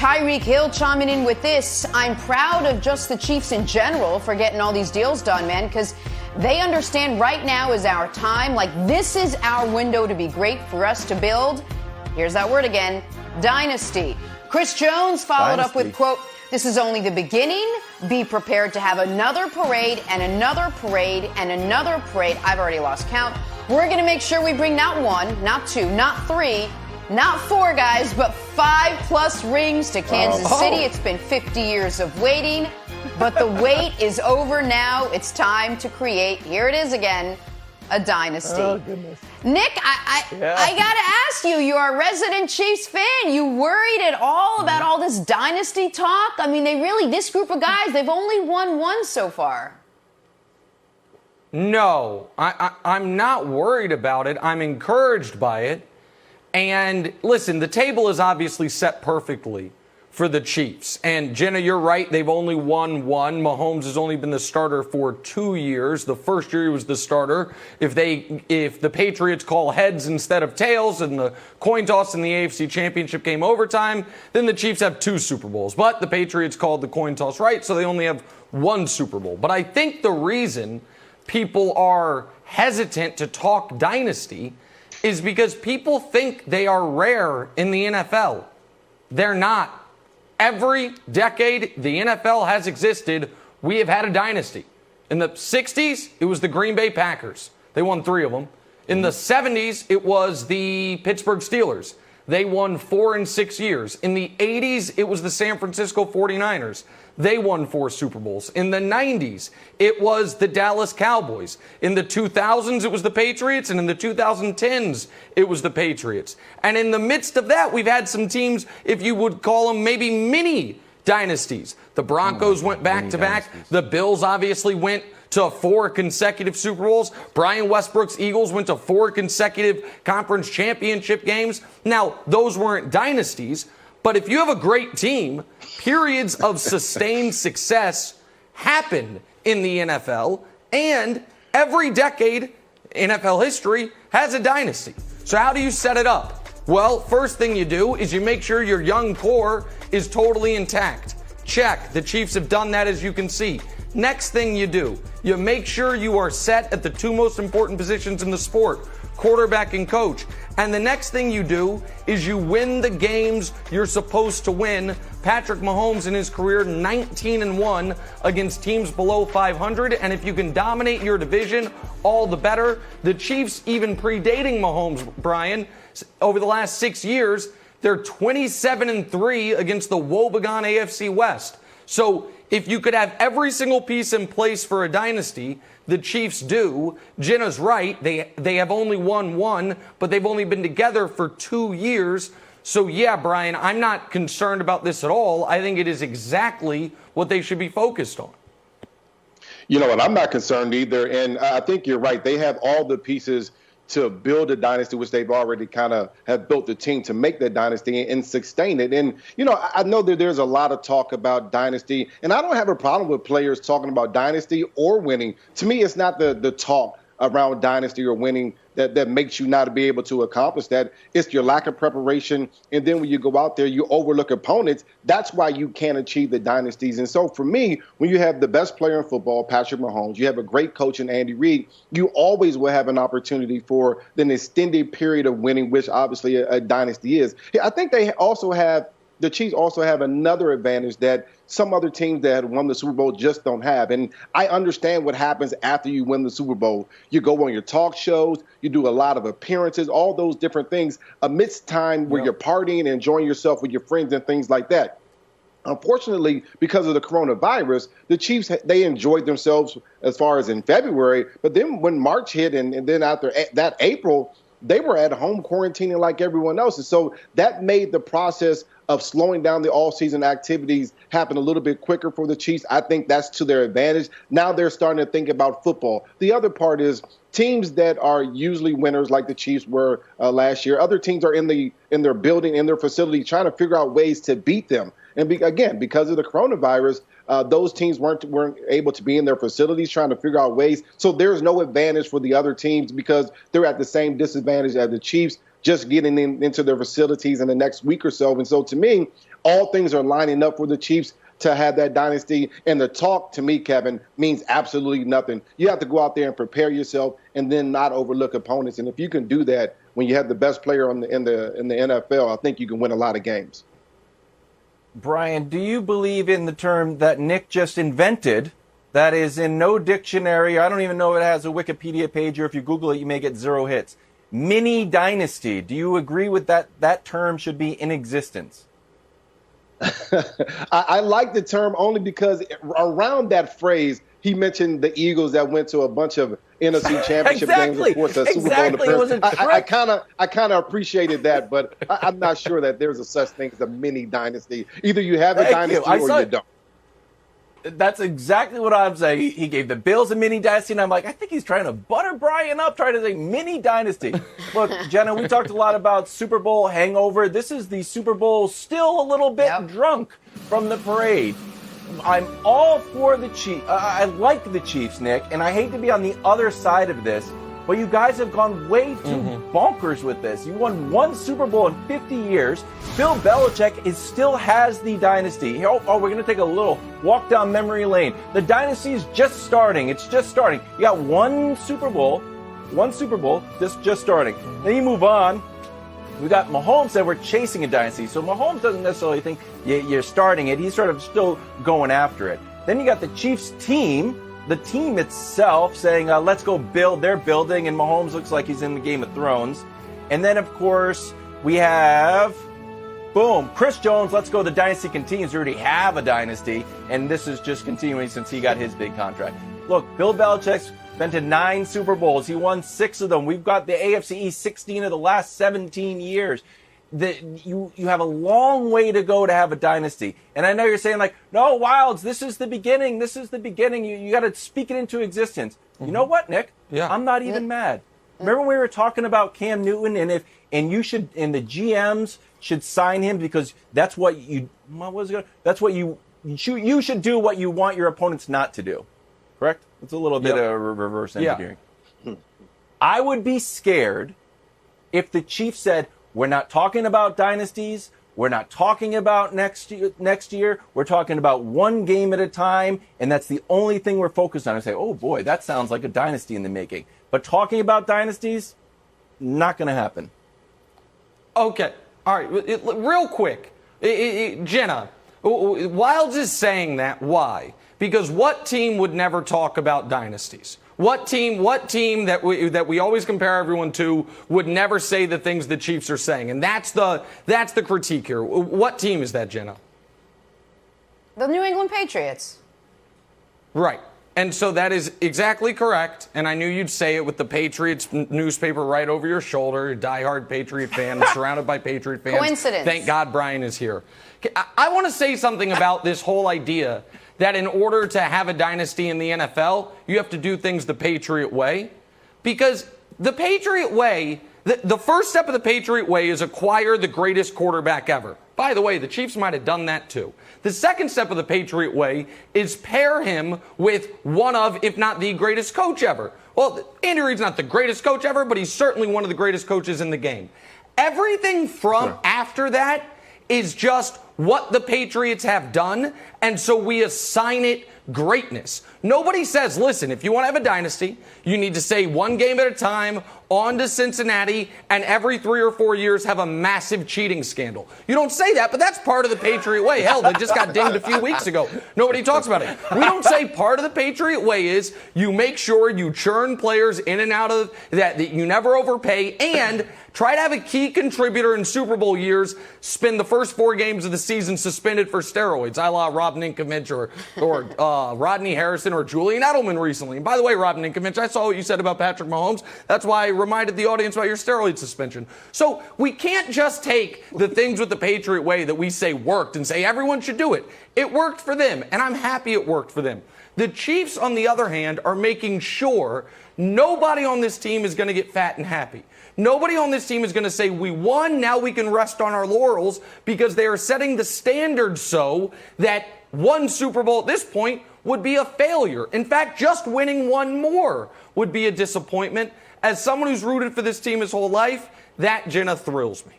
Tyreek Hill chiming in with this. I'm proud of just the Chiefs in general for getting all these deals done, man, because they understand right now is our time. Like, this is our window to be great for us to build. Here's that word again, dynasty. Chris Jones followed up with, quote, this is only the beginning. Be prepared to have another parade and another parade and another parade. I've already lost count. We're going to make sure we bring not one, not two, not three, not four guys, but 5+ rings to Kansas City. It's been 50 years of waiting, but the wait is over now. It's time to create, here it is again, a dynasty. Oh, goodness. Nick, I got to ask you, you're a resident Chiefs fan. You worried at all about all this dynasty talk? I mean, this group of guys, they've only won one so far. No, I'm not worried about it. I'm encouraged by it. And listen, the table is obviously set perfectly for the Chiefs. And Jenna, you're right. They've only won one. Mahomes has only been the starter for 2 years. The first year he was the starter. If the Patriots call heads instead of tails and the coin toss in the AFC Championship game overtime, then the Chiefs have 2 Super Bowls. But the Patriots called the coin toss right, so they only have 1 Super Bowl. But I think the reason people are hesitant to talk dynasty is because people think they are rare in the NFL. They're not. Every decade the NFL has existed, we have had a dynasty. In the 60s, it was the Green Bay Packers. They won 3 of them. In the 70s, it was the Pittsburgh Steelers. They won 4 in 6 years. In the 80s, it was the San Francisco 49ers. They won 4 Super Bowls. In the 90s, it was the Dallas Cowboys. In the 2000s, it was the Patriots. And in the 2010s, it was the Patriots. And in the midst of that, we've had some teams, if you would call them maybe mini dynasties. The Broncos went back-to-back. The Bills obviously went to 4 consecutive Super Bowls. Brian Westbrook's Eagles went to 4 consecutive conference championship games. Now, those weren't dynasties. But if you have a great team, periods of sustained success happen in the NFL, and every decade, NFL history, has a dynasty. So how do you set it up? Well, first thing you do is you make sure your young core is totally intact. Check. The Chiefs have done that, as you can see. Next thing you do, you make sure you are set at the 2 most important positions in the sport, quarterback and coach. And the next thing you do is you win the games you're supposed to win. Patrick Mahomes in his career 19-1 against teams below 500. And if you can dominate your division, all the better. The Chiefs, even predating Mahomes, Brian, over the last 6 years, they're 27-3 against the woebegone AFC West. So if you could have every single piece in place for a dynasty, the Chiefs do. Jenna's right. They have only won 1, but they've only been together for 2 years. So, yeah, Brian, I'm not concerned about this at all. I think it is exactly what they should be focused on. You know, and I'm not concerned either. And I think you're right. They have all the pieces to build a dynasty, which they've already kind of have built the team to make that dynasty and sustain it. And, you know, I know that there's a lot of talk about dynasty, and I don't have a problem with players talking about dynasty or winning. To me, it's not the talk around dynasty or winning that makes you not be able to accomplish that. It's your lack of preparation. And then when you go out there, you overlook opponents. That's why you can't achieve the dynasties. And so for me, when you have the best player in football, Patrick Mahomes, you have a great coach in Andy Reid, you always will have an opportunity for an extended period of winning, which obviously a dynasty is. I think the Chiefs also have another advantage that some other teams that had won the Super Bowl just don't have. And I understand what happens after you win the Super Bowl. You go on your talk shows, you do a lot of appearances, all those different things amidst time where you're partying and enjoying yourself with your friends and things like that. Unfortunately, because of the coronavirus, the Chiefs, they enjoyed themselves as far as in February. But then when March hit and then after that April, they were at home quarantining like everyone else. And so that made the process of slowing down the all-season activities happen a little bit quicker for the Chiefs. I think that's to their advantage. Now they're starting to think about football. The other part is teams that are usually winners like the Chiefs were last year. Other teams are in their building, in their facility, trying to figure out ways to beat them. And again, because of the coronavirus, those teams weren't able to be in their facilities trying to figure out ways. So there's no advantage for the other teams because they're at the same disadvantage as the Chiefs. just getting into their facilities in the next week or so. And so to me, all things are lining up for the Chiefs to have that dynasty. And the talk, to me, Kevin, means absolutely nothing. You have to go out there and prepare yourself and then not overlook opponents. And if you can do that when you have the best player in the NFL, I think you can win a lot of games. Brian, do you believe in the term that Nick just invented that is in no dictionary? I don't even know if it has a Wikipedia page, or if you Google it, you may get 0 hits. Mini dynasty. Do you agree with that? That term should be in existence. I like the term only because around that phrase, he mentioned the Eagles that went to a bunch of NFC Championship games, of course, a Super Bowl appearance. I kind of appreciated that, but I'm not sure that there's a such thing as a mini dynasty. Either you have a dynasty or you don't. That's exactly what I'm saying. He gave the Bills a mini dynasty, and I'm like, I think he's trying to butter Brian up, trying to say mini dynasty. Look, Jenna, we talked a lot about Super Bowl hangover. This is the Super Bowl still a little bit drunk from the parade. I'm all for the Chiefs. I like the Chiefs, Nick, and I hate to be on the other side of this, but you guys have gone way too bonkers with this. You won 1 Super Bowl in 50 years. Bill Belichick still has the dynasty. We're going to take a little walk down memory lane. The dynasty is just starting. It's just starting. You got 1 Super Bowl, just starting. Then you move on. We got Mahomes that we're chasing a dynasty. So Mahomes doesn't necessarily think you're starting it. He's sort of still going after it. Then you got the Chiefs team, the team itself saying, let's go build. They're building, and Mahomes looks like he's in the Game of Thrones. And then, of course, we have, boom, Chris Jones, let's go. The dynasty continues. We already have a dynasty, and this is just continuing since he got his big contract. Look, Bill Belichick's been to 9 Super Bowls. He won 6 of them. We've got the AFC East 16 of the last 17 years. You have a long way to go to have a dynasty. And I know you're saying, like, no, Wilds, this is the beginning. This is the beginning. You got to speak it into existence. You know what, Nick? Yeah. I'm not even mad. Remember when we were talking about Cam Newton and the GMs should sign him because that's what you should do what you want your opponents not to do. Correct? It's a little bit of reverse engineering. Yeah. I would be scared if the Chiefs said, we're not talking about dynasties. We're not talking about next year. We're talking about 1 game at a time, and that's the only thing we're focused on. I say, oh boy, that sounds like a dynasty in the making. But talking about dynasties, not going to happen. Okay. All right. Real quick. Jenna, Wilds is saying that. Why? Because what team would never talk about dynasties? What team that we always compare everyone to would never say the things the Chiefs are saying? And that's the critique here. What team is that, Jenna? The New England Patriots. Right. And so that is exactly correct. And I knew you'd say it with the Patriots newspaper right over your shoulder. Diehard Patriot fan, surrounded by Patriot fans. Coincidence. Thank God Brian is here. I want to say something about this whole idea that in order to have a dynasty in the NFL, you have to do things the Patriot way. Because the Patriot way, the first step of the Patriot way is acquire the greatest quarterback ever. By the way, the Chiefs might have done that too. The second step of the Patriot way is pair him with one of, if not the greatest coach ever. Well, Andy Reid's not the greatest coach ever, but he's certainly one of the greatest coaches in the game. Everything from after that is just what the Patriots have done, and so we assign it greatness. Nobody says, listen, if you want to have a dynasty, you need to say 1 game at a time, on to Cincinnati, and every 3 or 4 years have a massive cheating scandal. You don't say that, but that's part of the Patriot way. Hell, they just got dinged a few weeks ago. Nobody talks about it. We don't say part of the Patriot way is you make sure you churn players in and out of that you never overpay, and try to have a key contributor in Super Bowl years spend the first 4 games of the season suspended for steroids, a la Rob Ninkovich or Rodney Harrison or Julian Edelman recently. And by the way, Rob Ninkovich, I saw what you said about Patrick Mahomes. That's why I reminded the audience about your steroid suspension. So we can't just take the things with the Patriot way that we say worked and say everyone should do it. It worked for them, and I'm happy it worked for them. The Chiefs, on the other hand, are making sure nobody on this team is going to get fat and happy. Nobody on this team is going to say, we won, now we can rest on our laurels, because they are setting the standard so that 1 Super Bowl at this point would be a failure. In fact, just winning 1 more would be a disappointment. As someone who's rooted for this team his whole life, That, Jenna, thrills me.